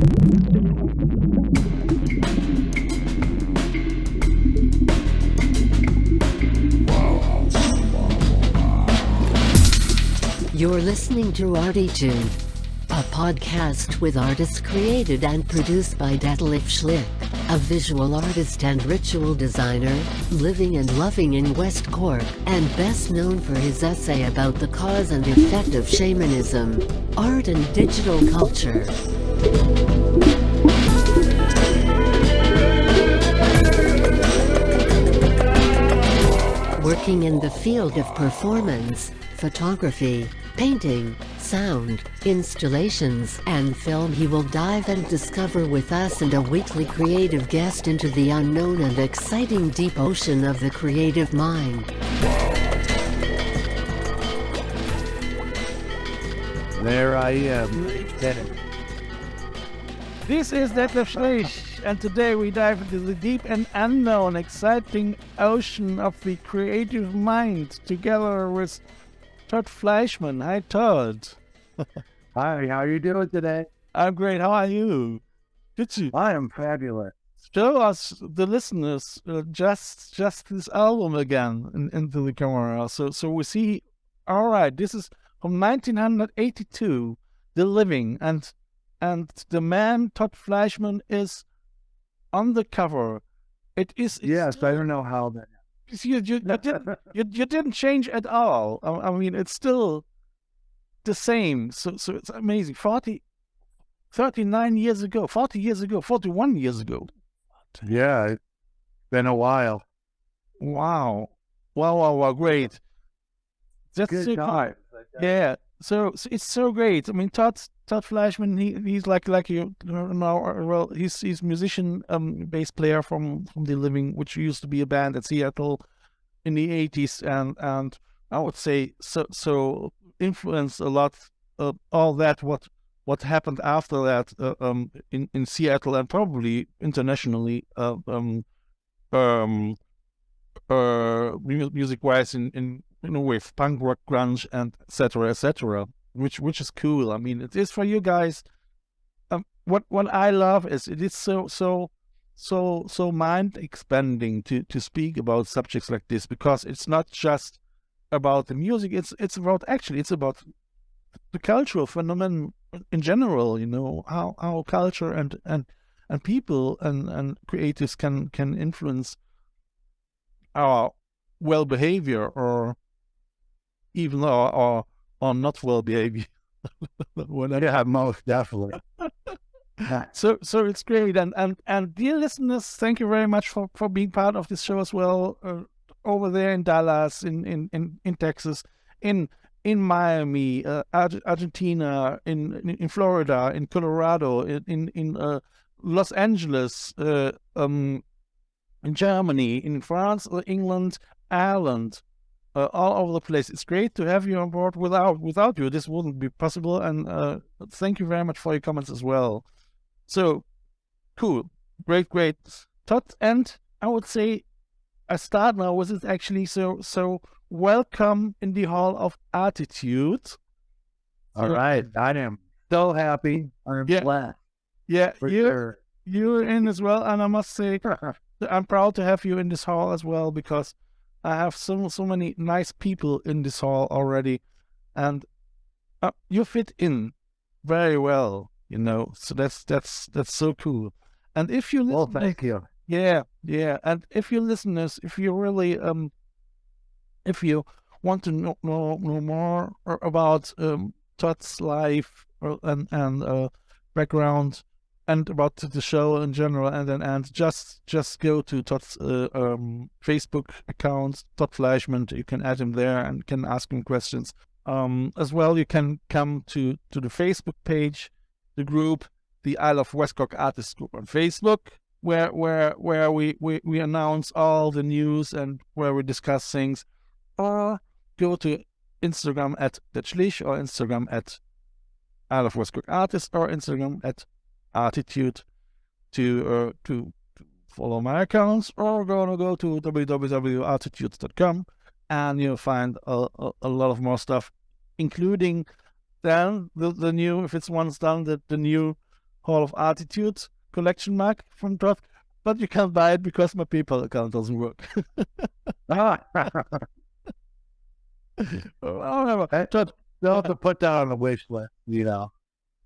You're listening to Arteetude, a podcast with artists created and produced by Detlef Schlich, a visual artist and ritual designer, living and loving in West Cork, and best known for his essay about the cause and effect of shamanism, art and digital culture. Working in the field of performance, photography, painting, sound, installations, and film, he will dive and discover with us and a weekly creative guest into the unknown and exciting deep ocean of the creative mind. There I am. This is Detlef Schlich, and today we dive into the deep and unknown, exciting ocean of the creative mind together with Todd Fleischman. Hi, Todd. Hi, how are you doing today? I'm great. How are you? Good to I am fabulous. show us, the listeners, just this album again into the camera. So we see. All right, this is from 1982, The Living, and the man Todd Fleischman is on the cover. It's Yes, I don't know how that. you didn't change at all. I mean, it's still the same. So it's amazing. 39 years ago, 40 years ago, 41 years ago. Yeah, it's been a while. Wow, great. That's Good so time. Yeah. So it's so great. I mean, Todd Fleischman, he's like you know, well, he's musician, bass player from The Living, which used to be a band at Seattle in the 80s, and I would say so influenced a lot all that what happened after that in Seattle and probably internationally music wise in with punk rock, grunge, and etc., which is cool. I mean, it is for you guys. What I love is it is so mind expanding to speak about subjects like this, because it's not just about the music. It's about the cultural phenomenon in general. You know how culture and people and creatives can influence our well behavior or even or not well behavior. Yeah, most definitely. So it's great, and dear listeners, thank you very much for being part of this show as well. Over there in Dallas, in Texas, in Miami, Argentina, in Florida, in Colorado, in Los Angeles, in Germany, in France, England, Ireland. All over the place. It's great to have you on board. Without you, this wouldn't be possible. And thank you very much for your comments as well. So cool, great, Todd. And I would say I start now with it actually. So welcome in the Hall of ArTEEtude. All right, I am so happy. I'm glad. Yeah, Sure. you're in as well, and I must say I'm proud to have you in this hall as well, because I have so many nice people in this hall already, and you fit in very well, you know. So that's so cool. And if you Well, thank you. yeah, and if you listeners, if you really if you want to know more about Todd's life and background and about the show in general, and just go to Todd's Facebook account, Todd Fleischman. You can add him there and can ask him questions. As well, you can come to the Facebook page, the group, the Isle of West Cork Artists Group on Facebook, where we announce all the news and where we discuss things. Or go to Instagram at Det Schlich, or Instagram at Isle of West Cork Artists, or Instagram at ArTEEtude to follow my accounts, or gonna go to www.arteetude.com and you'll find a lot of more stuff, including then the new, if it's once done, the new Hall of ArTEEtude collection mug from Todd, but you can't buy it because my PayPal account doesn't work. However, Todd, they'll have to put that on the wish list,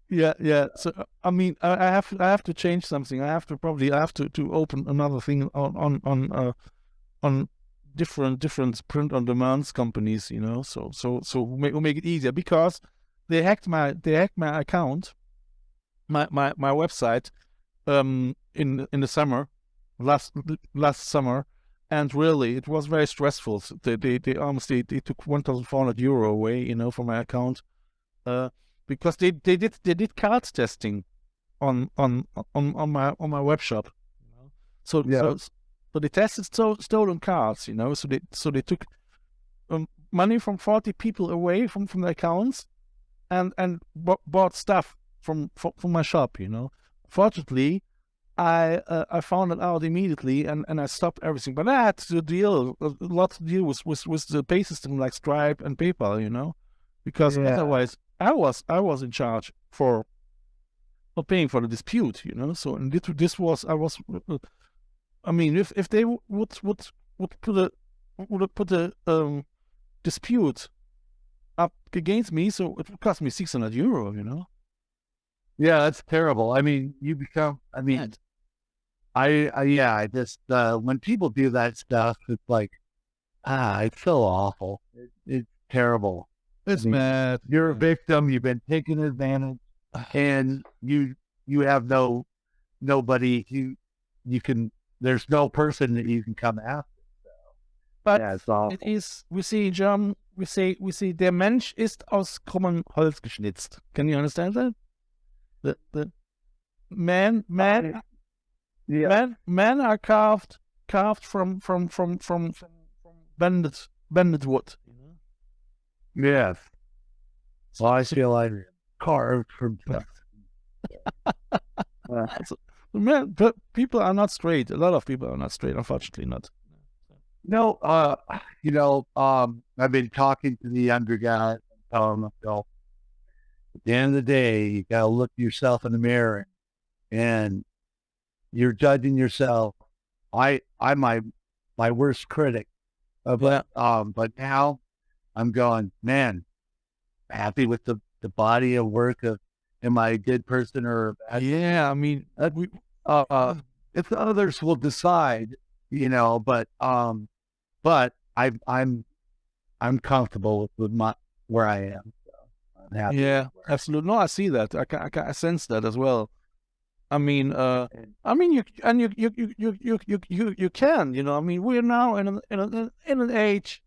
Yeah. So I mean, I have to change something. I have to open another thing on different print on demand companies, So we'll make it easier because they hacked my account, my website, in the summer, last summer, and really it was very stressful. So they took €1,400 away, from my account, because they did cards testing on my web shop, So they tested stolen cards, So they took money from 40 people away from the accounts, and bought stuff from my shop, Fortunately, I found it out immediately, and I stopped everything. But I had to deal a lot to deal with the pay system like Stripe and PayPal, because otherwise I was in charge for paying for the dispute, So and this was I mean, if they would put a dispute up against me, so it would cost me €600, Yeah, that's terrible. I mean, you become. I mean, I just when people do that stuff, it's like, it's so awful. It's terrible. It's mad. You're a victim. You've been taken advantage, and you have nobody you can. There's no person that you can come after. So. But it's awful. It is. We see, John. We say der Mensch ist aus krummem Holz geschnitzt. Can you understand that? The men are carved from bended wood. Yes. So I feel like carved from. Man, but people are not straight. A lot of people are not straight. Unfortunately, not. No, I've been talking to the younger guys and telling them, at the end of the day, you gotta look yourself in the mirror, and you're judging yourself. I'm my worst critic, but now I'm going, man, happy with the body of work of. Am I a good person or a bad? Yeah, I mean, if others will decide, but I'm comfortable with where I am. So I'm happy. Yeah, absolutely. No, I see that. I sense that as well. I mean, you can, I mean, we're now in an age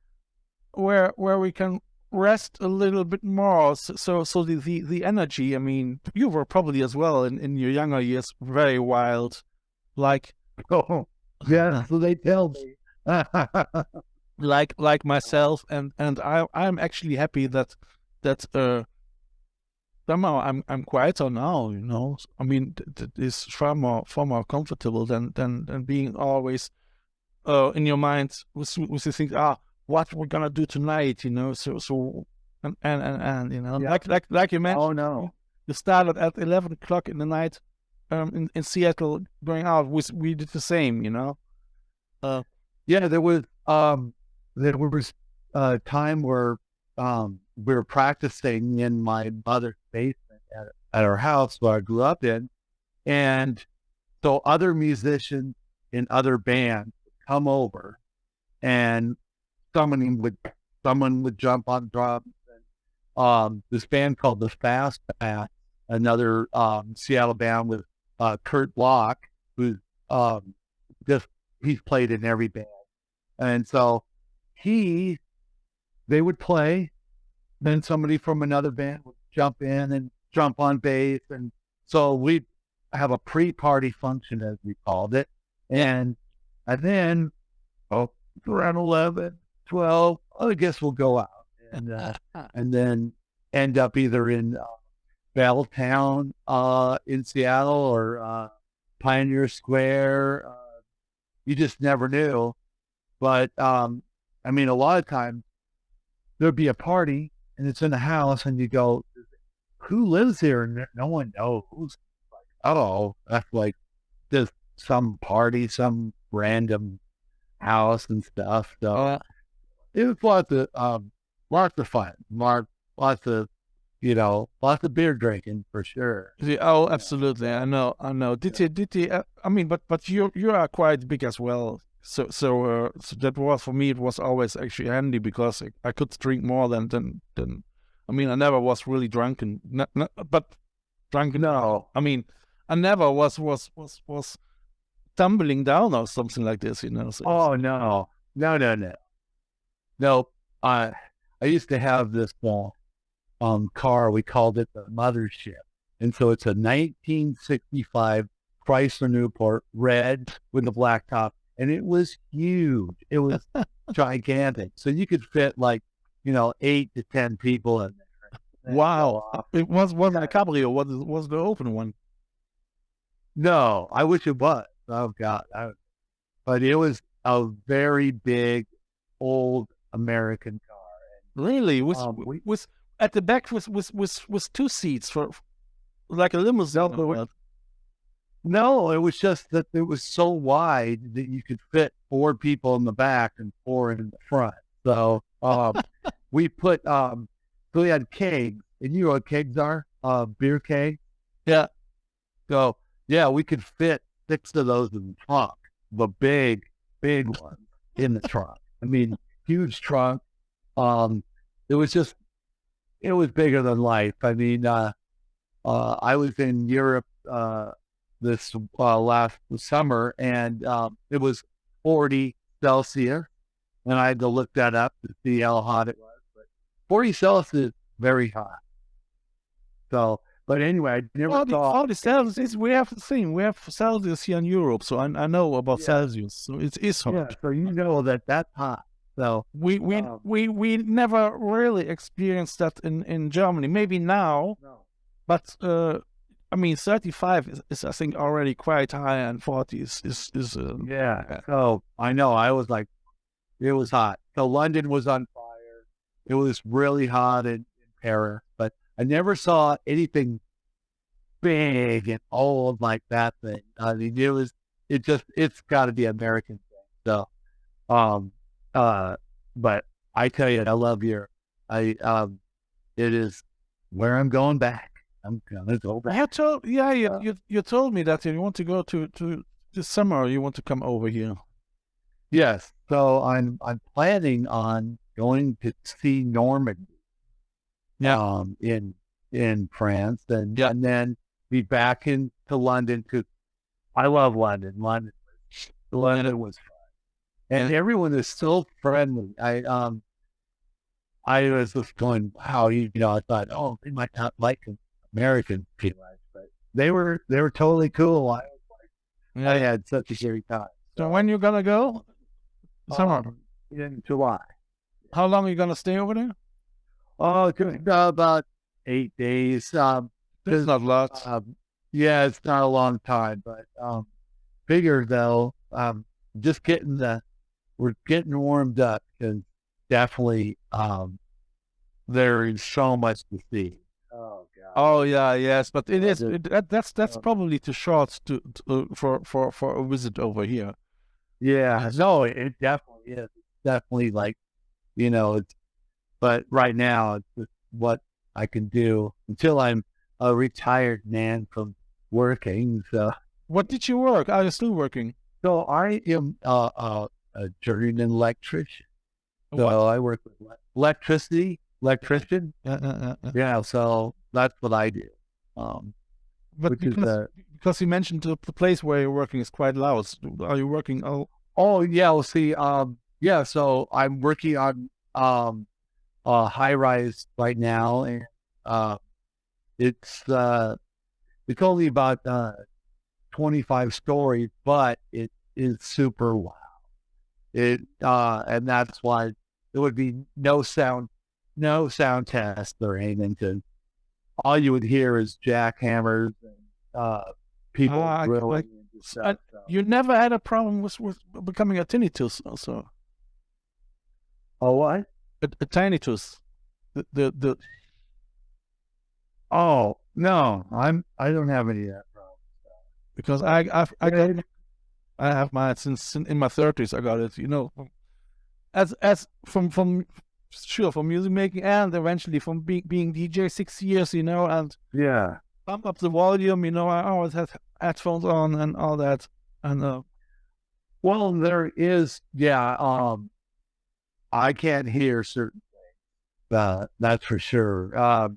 where we can rest a little bit more, so the energy. I mean, you were probably as well in your younger years very wild, like yeah. So they tell me, like myself, and I'm actually happy that somehow I'm quieter now. I mean, it's far more comfortable than being always in your mind with the things. What we're gonna do tonight, So and like you mentioned. Oh no! You started at 11 o'clock in the night, in Seattle, going out. We did the same, Yeah, there was a time where we were practicing in my mother's basement at our house where I grew up in, and so other musicians in other bands would come over, and someone would jump on drums. And this band called the Fast Pass, another Seattle band with Kurt Block, who's he's played in every band, and so they would play, then somebody from another band would jump in and jump on bass, and so we'd have a pre-party function, as we called it, and then around 11, 12, I guess we'll go out and then end up either in Belltown in Seattle or Pioneer Square. You just never knew. But I mean, a lot of times there'd be a party and it's in a house, and you go, "Who lives here?" And no one knows. Like, oh, that's like just some party, some random house and stuff. So it was lots of fun, lots of, lots of beer drinking for sure. Absolutely. I know. Did he? I mean, but you are quite big as well. So that was, for me, it was always actually handy because I could drink more than. I mean, I never was really drunken, but drunken. No, I mean, I never was tumbling down or something like this, So, oh no. No, I used to have this car. We called it the Mothership, and so it's a 1965 Chrysler Newport, red with the black top, and it was huge. It was gigantic. So you could fit 8 to 10 people in there. Wow, it wasn't a cabrio. Was the open one? No, I wish it was. Oh God, but it was a very big, old American car. Really? Was at the back was 2 seats for like a limousine? No, it was just that it was so wide that you could fit 4 people in the back and 4 in the front. So we put so we had kegs, and you know what kegs are? Beer kegs. Yeah. So yeah, we could fit 6 of those in the trunk, the big ones in the trunk. I mean, huge trunk. It was bigger than life. I mean, I was in Europe this last summer, and it was 40 Celsius, and I had to look that up to see how hot it was. But 40 Celsius is very hot. So, but anyway, I never saw. The Celsius. We have the same. We have Celsius here in Europe, so I know about Celsius. So it is hot. Yeah, so you know that's hot. So we never really experienced that in Germany. Maybe now, but I mean, 35 is I think already quite high, and 40 is yeah. So I know I was like, it was hot. So London was on fire. It was really hot in Paris, but I never saw anything big and old like that thing. I mean, it's got to be an American thing. So, but I tell you, I love Europe. It is where I'm going back. I'm gonna go back. You told me that you want to go to this summer. You want to come over here. Yes. So I'm planning on going to see Normandy. Yeah. In France, and then be back into London, because I love London. London was fun, and everyone is so friendly. I was just going, wow, I thought, oh, they might not like American people, but they were totally cool. I was like, I had such a great time. So when you gonna go? Summer. In July. How long are you gonna stay over there? Oh, about 8 days. It's not lots. Yeah, it's not a long time, but bigger though. Just we're getting warmed up, because definitely there is so much to see. Oh God. Oh yeah, yes, but it is. That's probably too short for a visit over here. Yeah, no, it definitely is. It's definitely it's. But right now, it's just what I can do until I'm a retired man from working. So, what did you work? Are you still working? So I am a journeyman electrician. So I work with electrician. Yeah. So that's what I do. But because you mentioned the place where you're working is quite loud. Are you working? Oh yeah. Well, see. Yeah. So I'm working on high rise right now, and it's only about 25 stories, but it is super loud. And that's why there would be no sound test or anything, because all you would hear is jackhammers and people drilling. And stuff, so. You never had a problem with becoming a tinnitus, also? Oh, what? A tinnitus. Oh no, I don't have any of that problem. because I have mine since in my 30s. I got it, as from music making, and eventually from being DJ 6 years, and Yeah. bump up the volume. I always had headphones on and all that, and Well, there is, I can't hear certain things, that's for sure.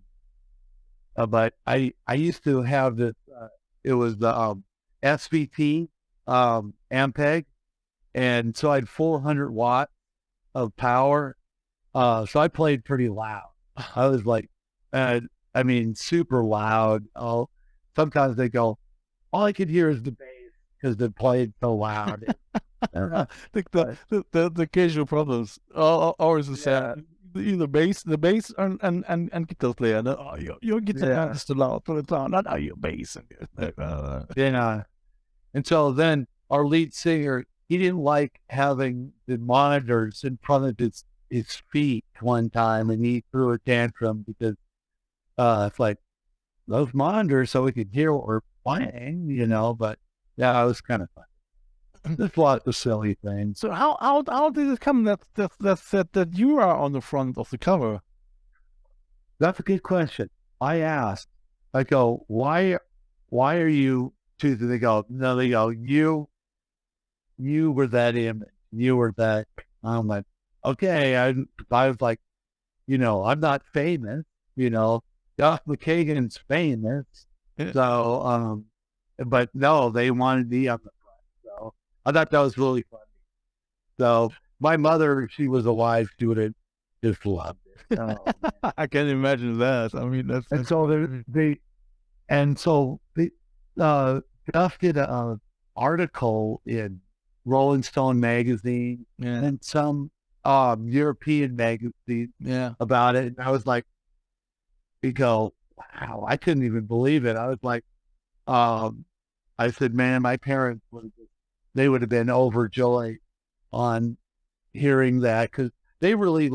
But I used to have this, it was the SVT Ampeg, and so I had 400 watts of power. So I played pretty loud. I was like, super loud. Sometimes they go, all I could hear is the bass because they played so loud. I think the casual problems always the same. The bass and guitar player. Your guitar is too loud. Put it down. Not your bass. And so then our lead singer, he didn't like having the monitors in front of his feet one time, and he threw a tantrum because it's like those monitors so we could hear what we're playing, But yeah, it was kind of fun. There's lots of silly things. So how did it come that you are on the front of the cover? That's a good question. I asked. I go, why are you choosing? They go, no. They go, you were that image. You were that. I'm like, okay. I was like, I'm not famous. Duff McKagan's famous. So, but no, they wanted me on the front. So I thought that was really funny. So my mother, she was alive. She would have just loved it. I can imagine that. I mean, that's Duff did an article in Rolling Stone magazine and some European magazine about it. And I was like, wow, I couldn't even believe it. I was like, I said, man, my parents they would have been overjoyed on hearing that, because they really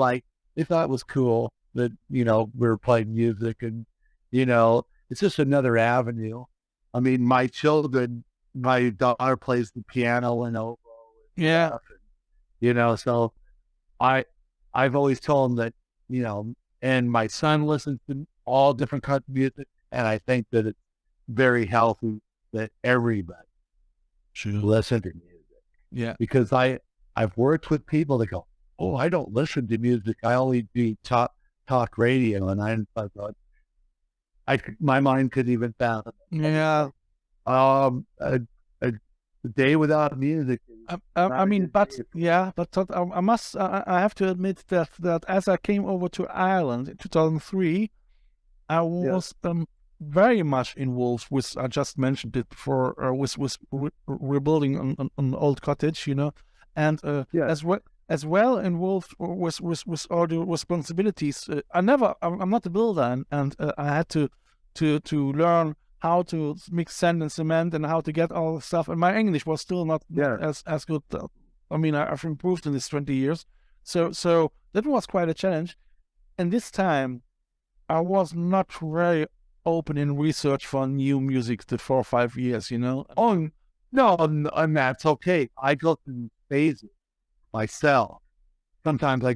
they thought it was cool that, we were playing music, and, it's just another avenue. I mean, my daughter plays the piano and oboe. And stuff, so I've always told them that, and my son listens to all different kinds of music, and I think that it's very healthy that everybody should listen to music. Yeah. Because I've worked with people that go, oh, I don't listen to music. I only do talk radio. And I thought, my mind couldn't even fathom it. Yeah. A day without music. But Todd, I have to admit that as I came over to Ireland in 2003, I was very much involved with, I just mentioned it before, with rebuilding an old cottage, and as well involved with all the responsibilities. I'm not a builder, and I had to learn how to mix sand and cement and how to get all the stuff. And my English was still not as good. I've improved in these 20 years. So that was quite a challenge. And this time, I was not very open in research for new music for 4 or 5 years, Oh, no, and that's okay. I go through phases myself. Sometimes I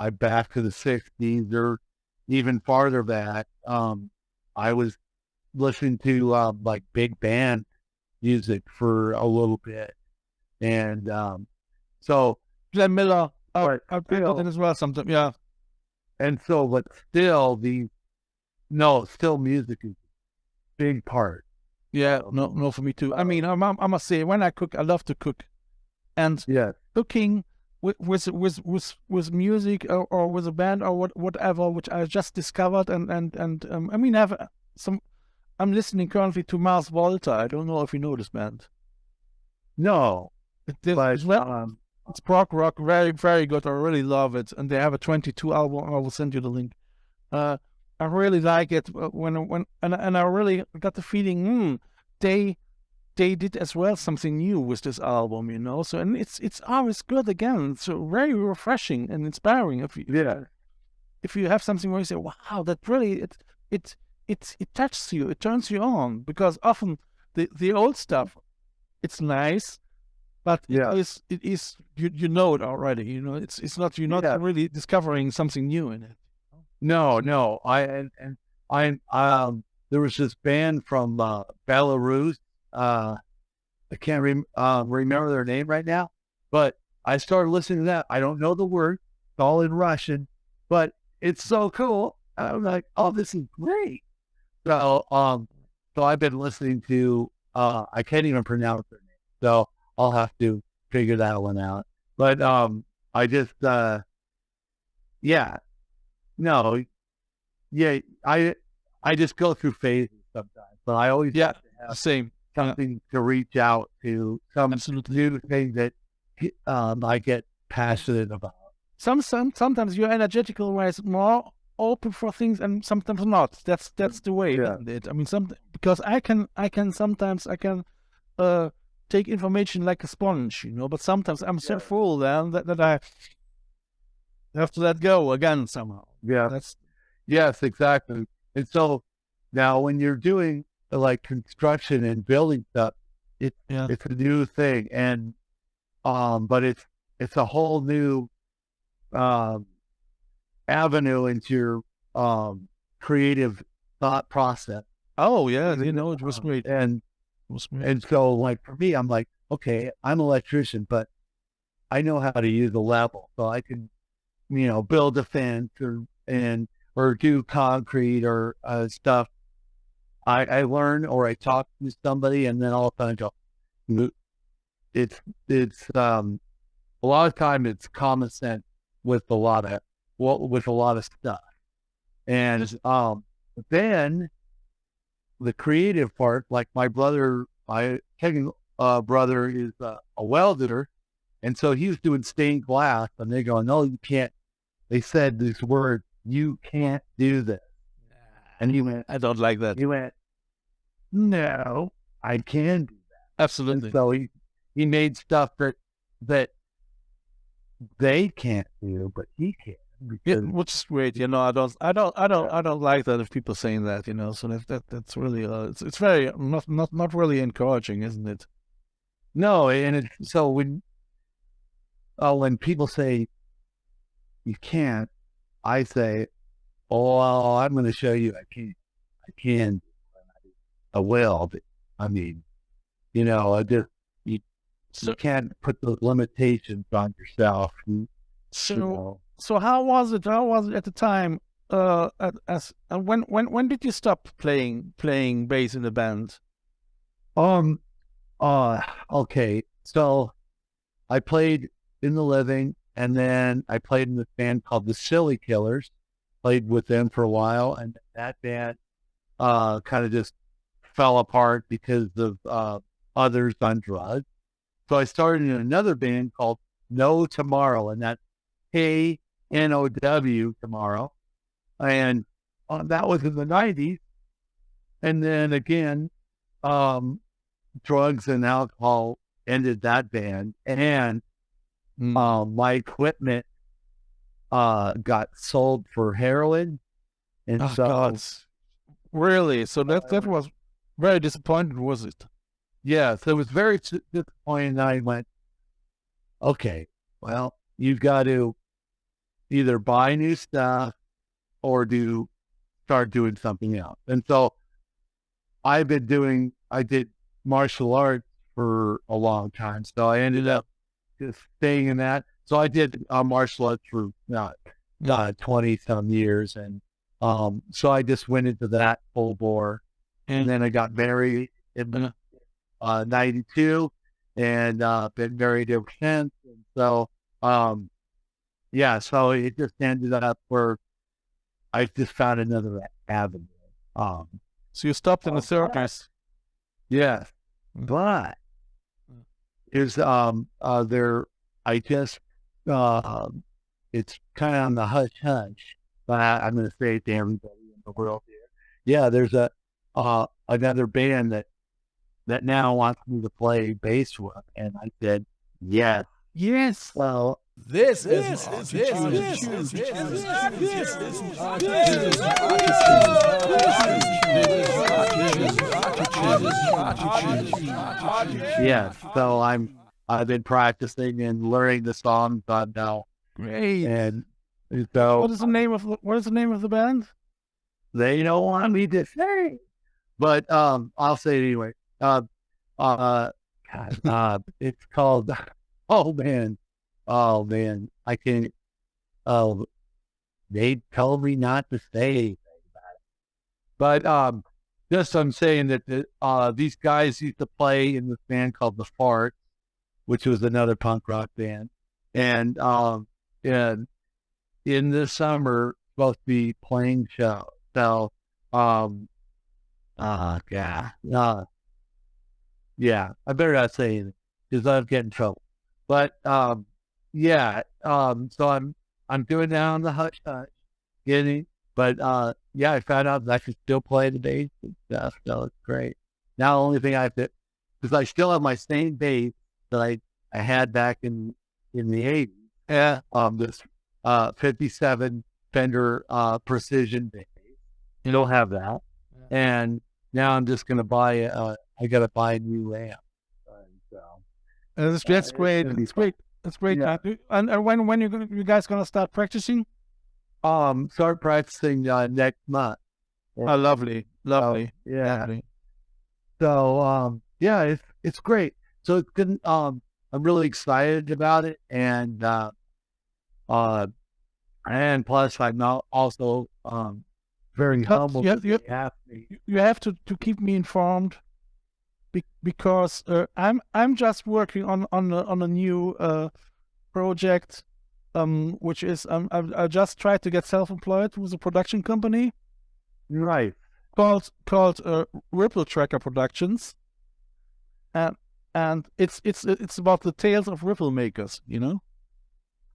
back to the 60s or even farther back. I was listening to big band music for a little bit. And so Glenn Miller, I've been that as well sometimes, yeah. And so, but still still music is a big part. Yeah, no, for me too. I mean, I must say, when I cook, I love to cook, and cooking with music or with a band or whatever, which I just discovered, and I mean, I'm listening currently to Mars Volta. I don't know if you know this band. No, it's prog rock, very, very good. I really love it, and they have a 22 album. I will send you the link. I really like it when I really got the feeling they did as well something new with this album, So, and it's always good again. So very refreshing and inspiring. If you have something where you say, wow, that really it touches you, it turns you on, because often the old stuff, it's nice, but Yeah. it is you know it already. You know, it's not you're not Yeah. really discovering something new in it. No. There was this band from Belarus. I can't remember their name right now, but I started listening to that. I don't know the word; it's all in Russian, but it's so cool. I'm like, oh, this is great. So, so I've been listening to. I can't even pronounce their name, so I'll have to figure that one out. But I just, yeah, no, yeah, I just go through phases sometimes, but I always have to have Same. something to reach out to, some Absolutely. new thing that I get passionate about. Sometimes you're energetical wise more open for things, and sometimes not. That's the way, Yeah. isn't it? I mean, because I can sometimes take information like a sponge, you know. But sometimes I'm so full then that I have to let go again somehow. Yeah. Yes, exactly. And so now when you're doing like construction and building stuff, it's a new thing, and but it's a whole new avenue into your creative thought process. Oh yeah, you know, it was great. And so like for me, I'm like, okay, I'm an electrician, but I know how to use a level, so I can, build a fence or do concrete or stuff. I learn, or I talk to somebody, and then all of a sudden I go, it's a lot of time it's common sense with a lot of stuff, and then the creative part, like my McKagan brother is a welder, and so he was doing stained glass, and they go, no, you can't. They said this word, you can't do this, and he went, I don't like that. he went, no, I can do that. Absolutely. And so he made stuff that they can't do, but he can. Yeah, which is great. You know, I don't like that if people saying that. You know, so that's really it's very not really encouraging, isn't it? No, and so when people say you can't, I say, oh, well, I'm going to show you I can. I will. But, I mean, you can't put those limitations on yourself. So how was it? How was it at the time? When did you stop playing bass in the band? Okay. So I played in the Living, and then I played in this band called the Silly Killers. Played with them for a while, and that band kind of just fell apart because of others on drugs. So I started in another band called No Tomorrow, and that's KNOW Tomorrow, and that was in the 90s. And then again, drugs and alcohol ended that band, and my equipment got sold for heroin, and really? So that was very disappointing, was it? Yeah, so it was very disappointing. I went, okay, well, you've got to either buy new stuff or start doing something else. And so I did martial arts for a long time. So I ended up just staying in that. So I did martial arts for 20 some years. And so I just went into that full bore. And then I got married in 92 and been married ever since. And so, so it just ended up where I just found another avenue. So you stopped in the 30s. Yes, but it's it's kind of on the hush, but I'm going to say it to everybody in the world here. Yeah, there's another band that now wants me to play bass with, and I said yes. Yes. Well, This is ArTEEtude. Yeah, so I've been practicing and learning the songs on now. Great. And so What is the name of the band? they don't want me to say, but I'll say it anyway. It's called. Oh man, I can't. They told me not to say anything about it. But just I'm saying that these guys used to play in this band called the Fart, which was another punk rock band, and in the summer supposed to be playing shows. So yeah, I better not say anything because I'll get in trouble. But so I'm doing that on the hush hush, getting. But I found out that I can still play the bass and stuff, so it's great. Now the only thing I have to, because I still have my same bass that I had back in the 80s. Yeah, this 57 Fender Precision bass. You don't have that, and now I'm just gonna buy. I gotta buy a new amp. That's great. It's great. That's great. Yeah. And when you guys gonna start practicing? Start practicing next month. Oh, lovely. Yeah. Lovely. So it's great. So it's been I'm really excited about it, and plus I'm now also very humble. You have to keep me informed because I'm just working on a new project, which is I just tried to get self-employed with a production company, Right. called Ripple Tracker Productions, and it's about the tales of ripple makers, you know.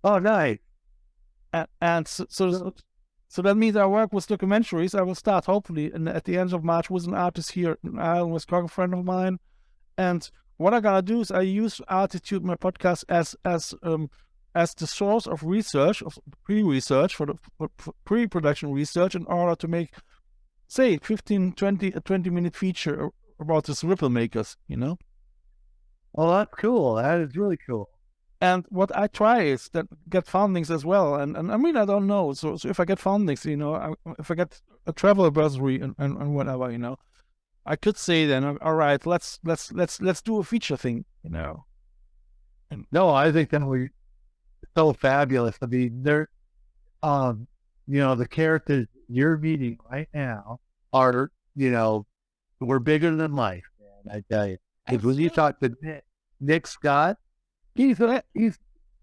Oh, nice. And so that means I work with documentaries. I will start hopefully at the end of March with an artist here in Ireland, Wisconsin, a friend of mine. And what I'm gonna do is I use ArTEEtude, my podcast, as the source of research, of pre-research for pre-production research, in order to make, say, 20-minute feature about these ripple makers, you know. Oh, that's cool. That is really cool. And what I try is that get fundings as well, and I mean I don't know. So if I get fundings, you know, if I get a travel bursary and whatever, you know, I could say then, all right, let's do a feature thing, you know. And No, I think that would be so fabulous. I mean, they're the characters you're meeting right now are, we're bigger than life, man. I tell you, because when you talk to Nick Scott. He's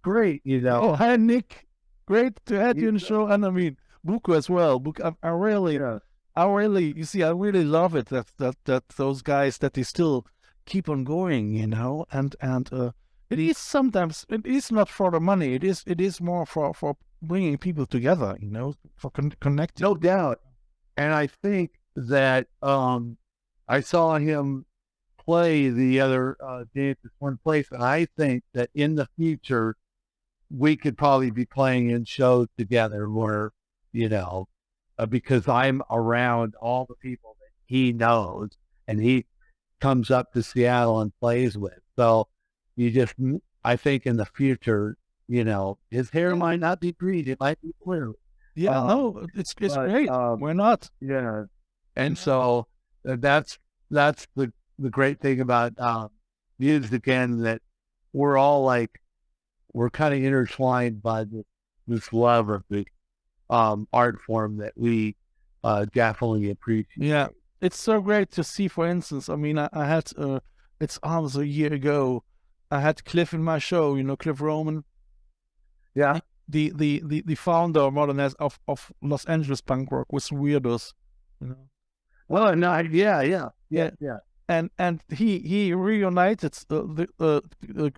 great, you know. Oh, hi Nick, great to have you on the show, and I mean Buko as well. Buko, I really, you see, I really love it that those guys that they still keep on going, you know, and it is sometimes it is not for the money. It is more for bringing people together, you know, for connecting. No doubt, and I think that I saw him play the other day at this one place, and I think that in the future we could probably be playing in shows together where, because I'm around all the people that he knows and he comes up to Seattle and plays with. So I think in the future, his hair might not be green, it might be blue. Yeah, no, it's great. Why not? Yeah, and so that's the great thing about music, again, that we're all we're kind of intertwined by this love of the art form that we definitely appreciate. Yeah, it's so great to see. For instance, I mean, I had it's almost a year ago. I had Cliff in my show. You know, Cliff Roman. Yeah, the founder more than less of Los Angeles punk rock with Weirdos. You know. Well, no, yeah. And he reunited the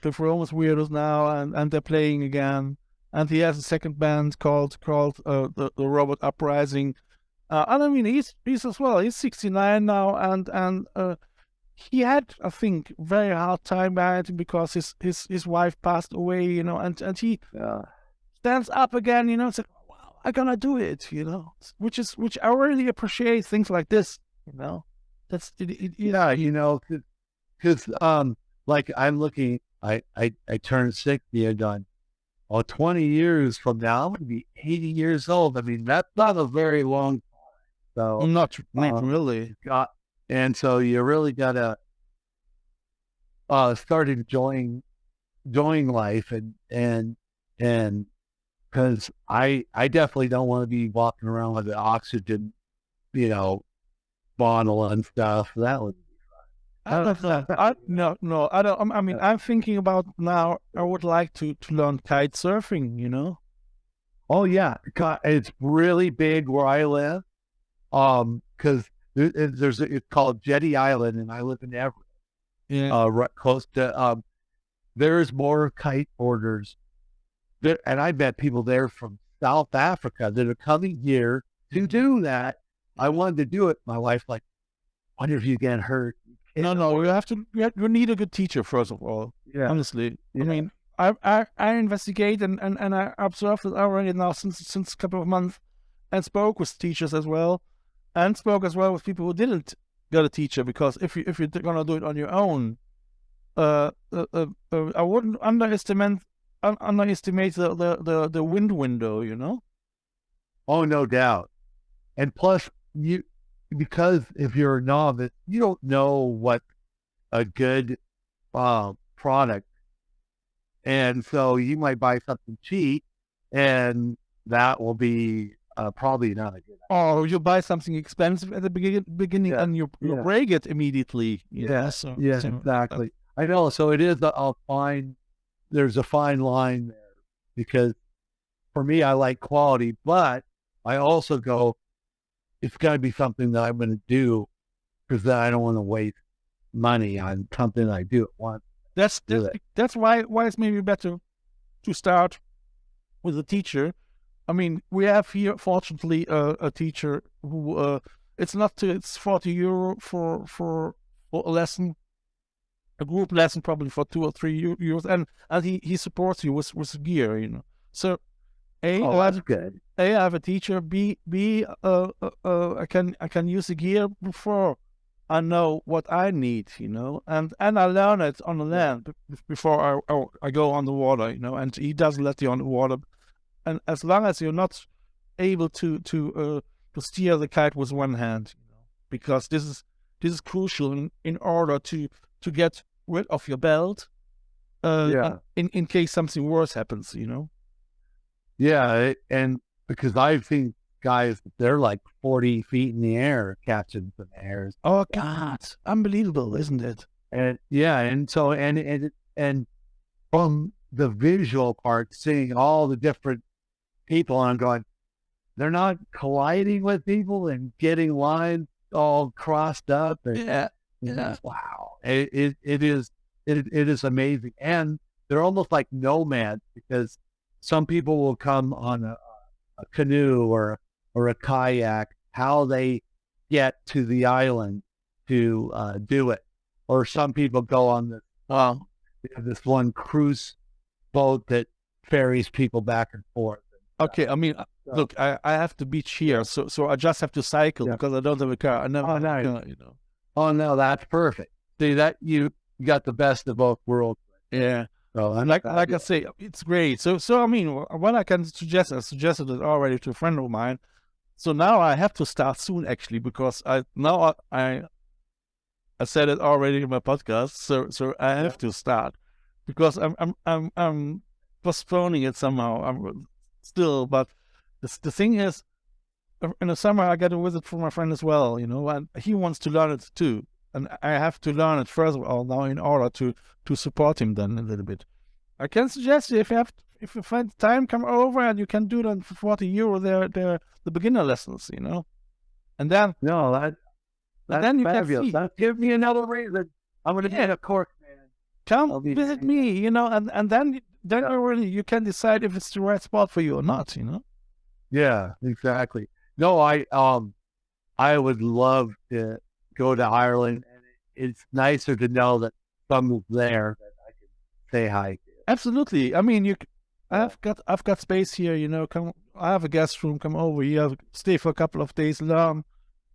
Cliff Roman's Weirdos now, and they're playing again. And he has a second band called the Robot Uprising. And I mean, he's as well. He's 69 now, and he had, I think, very hard time married because his wife passed away, you know, and he stands up again, you know. It's like, wow, I'm gonna do it, you know. Which I really appreciate things like this, you know. Yeah, you know, because like I'm looking, I turned 60 and done. 20 years from now, I'm going to be 80 years old. I mean, that's not a very long time. So Not really. And so you really got to start enjoying life and because I definitely don't want to be walking around with an oxygen, you know, bottle and stuff. That would No, I don't. I mean, I'm thinking about now. I would like to learn kite surfing. You know. Oh yeah, it's really big where I live. Because it's called Jetty Island, and I live in Everett. Yeah. Right close to. There's more kiteboarders, and I met people there from South Africa that are coming here to do that. I wanted to do it. My wife's like, "Wonder if you get hurt." No, you have to. You need a good teacher first of all. Yeah. Honestly, Yeah. I mean, I investigate and I observed it already now since a couple of months, and spoke with teachers as well, and spoke as well with people who didn't get a teacher, because if you're gonna do it on your own, I wouldn't underestimate the wind window. You know. Oh, no doubt. And plus, because if you're a novice, you don't know what a good product, and so you might buy something cheap, and that will be probably not a good idea. Or you buy something expensive at the beginning, Yeah. and you break it immediately. So, Exactly. I know. So it is there's a fine line there, because for me, I like quality, but I also go, it's got to be something that I'm going to do, because then I don't want to waste money on something I do at once. That's why it's maybe better to start with a teacher. I mean, we have here, fortunately, a teacher who it's 40 euro for a lesson, a group lesson, probably for 2 or 3 euros, and he supports you with gear, you know. So That's good. I have a teacher. B, I can use the gear before I know what I need, you know, and I learn it on the land before I go on the water, you know. And he doesn't let you on the water, and as long as you're not able to steer the kite with one hand, you know, because this is crucial in order to get rid of your belt, in case something worse happens, you know. Yeah, and because I've seen guys, they're like 40 feet in the air catching some airs. Oh God, unbelievable, isn't it? And yeah, and so and from the visual part, seeing all the different people, I'm going, they're not colliding with people and getting lines all crossed up. And, Yeah. Wow, it is amazing, and they're almost like nomads, because some people will come on a canoe or a kayak, how they get to the island to do it. Or some people go on this one cruise boat that ferries people back and forth. Okay, I mean, look, I have the beach here, so I just have to cycle because I don't have a car. I never have a car, you know. Oh no, that's perfect. See, that you got the best of both worlds. Yeah. So And like I say, it's great. So I mean, what I can suggest, I suggested it already to a friend of mine. So now I have to start soon, actually, because I said it already in my podcast. So I have to start, because I'm postponing it somehow. I'm still, but the thing is, in the summer I get a visit from my friend as well, you know, and he wants to learn it too, and I have to learn it first of all now in order to support him then a little bit. I can suggest you, if you find time, come over and you can do them for 40 euro. They're the beginner lessons, you know, and then that's then you fabulous. can see. That gives me another reason. I'm going to get a course, man. Come visit me, you know, and then you can decide if it's the right spot for you or not, you know. Yeah, exactly. No, I would love to go to Ireland, and it's nicer to know that someone's there that I can say hi to. Absolutely. I mean, I've got space here, you know. I have a guest room. Come over here, stay for a couple of days, learn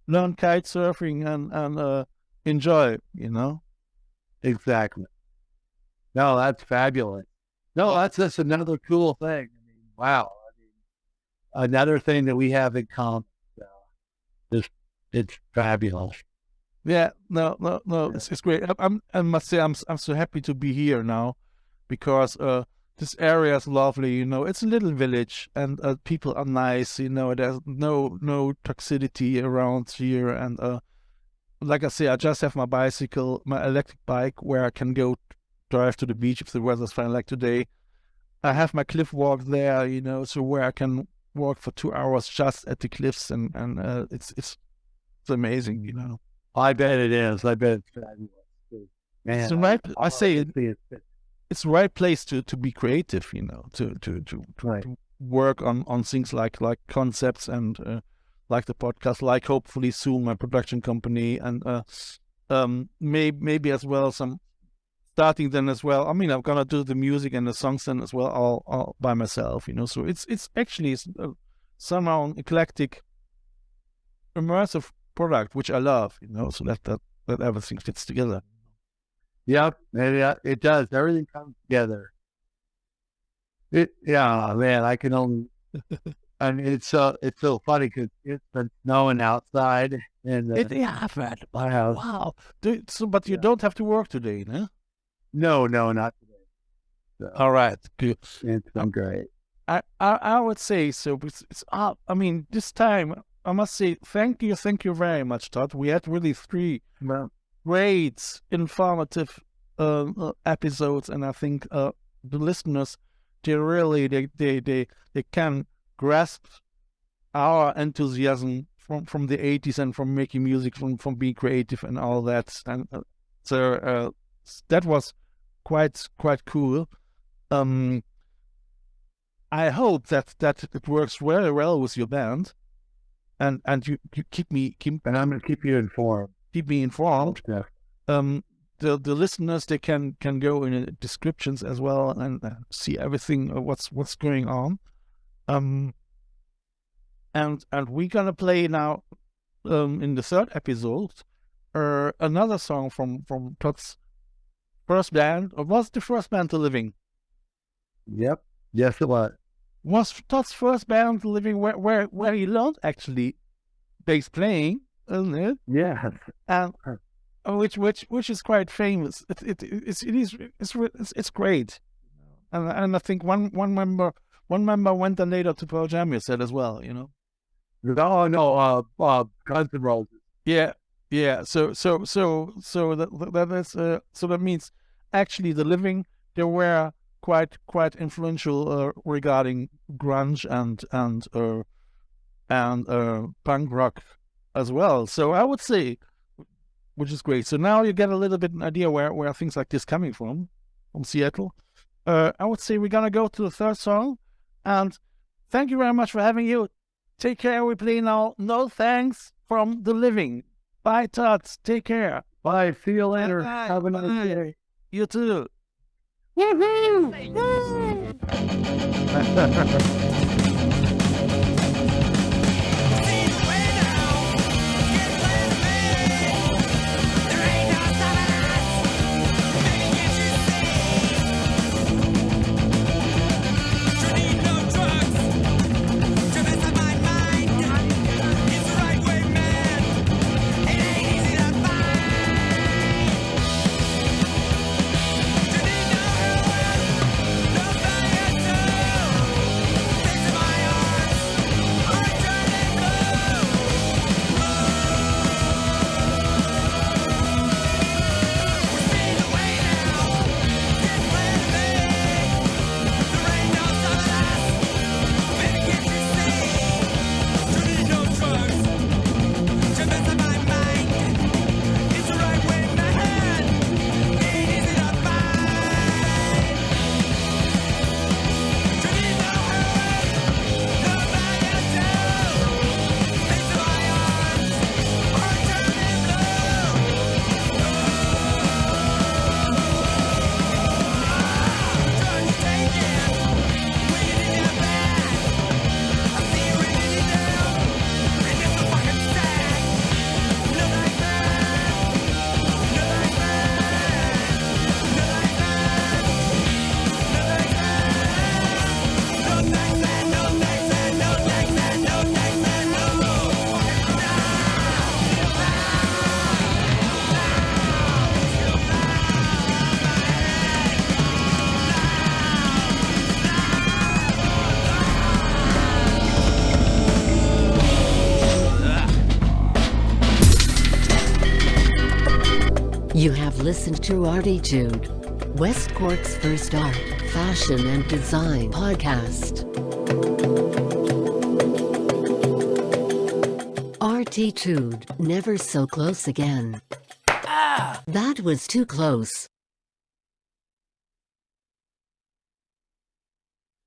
learn kite surfing and enjoy, you know? Exactly. No, that's fabulous. No, that's just another cool thing. I mean, wow. I mean, another thing that we have in common. It's fabulous. Yeah, no, it's great. I must say, I'm so happy to be here now, because this area is lovely. You know, it's a little village, and people are nice. You know, there's no toxicity around here, and like I say, I just have my bicycle, my electric bike, where I can go drive to the beach if the weather's fine, like today. I have my cliff walk there, you know, so where I can walk for 2 hours just at the cliffs, and it's amazing, you know. I bet it is. I bet it's fabulous. Man, It's the right. I say it's the right place to be creative, you know, to right. work on things like concepts and like the podcast, like hopefully soon my production company, and maybe as well some starting then as well. I mean, I'm gonna do the music and the songs then as well, all by myself, you know. So it's actually somehow an eclectic, immersive product, which I love, you know. So that everything fits together. Yep, it does. Everything comes together. Yeah, man, I can only. And it's so funny because it's been snowing outside, and my house. Wow. But you don't have to work today, no? No, not today. So, all right, good. It's been great. I would say so. It's I mean, this time I must say thank you very much, Todd. We had really 3 great, informative episodes, and I think the listeners, they can grasp our enthusiasm from the 80s and from making music, from being creative and all that, and so that was quite cool. I hope that it works very well with your band, and you keep me and I'm going to keep you informed. Keep me informed. Yeah. The listeners, they can go in the descriptions as well and see everything what's going on. And we're gonna play now in the 3rd episode another song from Todd's first band. Or was the first band to Living? Yep. Yes, it was. Was Todd's first band to Living where he learned actually bass playing, isn't it? Yes. And which is quite famous. It's great. And I think one member went on later to Pearl Jam, you said as well, you know. No, Guns N' Roses. Yeah. So that means actually the Living, they were quite influential regarding grunge and punk rock as well. So I would say, which is great. So now you get a little bit an idea where things like this coming from Seattle. I would say we're gonna go to the 3rd song, and thank you very much for having you. Take care. We play now No Thanks from The Living. Bye, Todd. Take care. Bye. See you later. Bye. Have a nice day. You too. My listened to ArTEEtude, West Cork's first art, fashion and design podcast. ArTEEtude, never so close again. That was too close.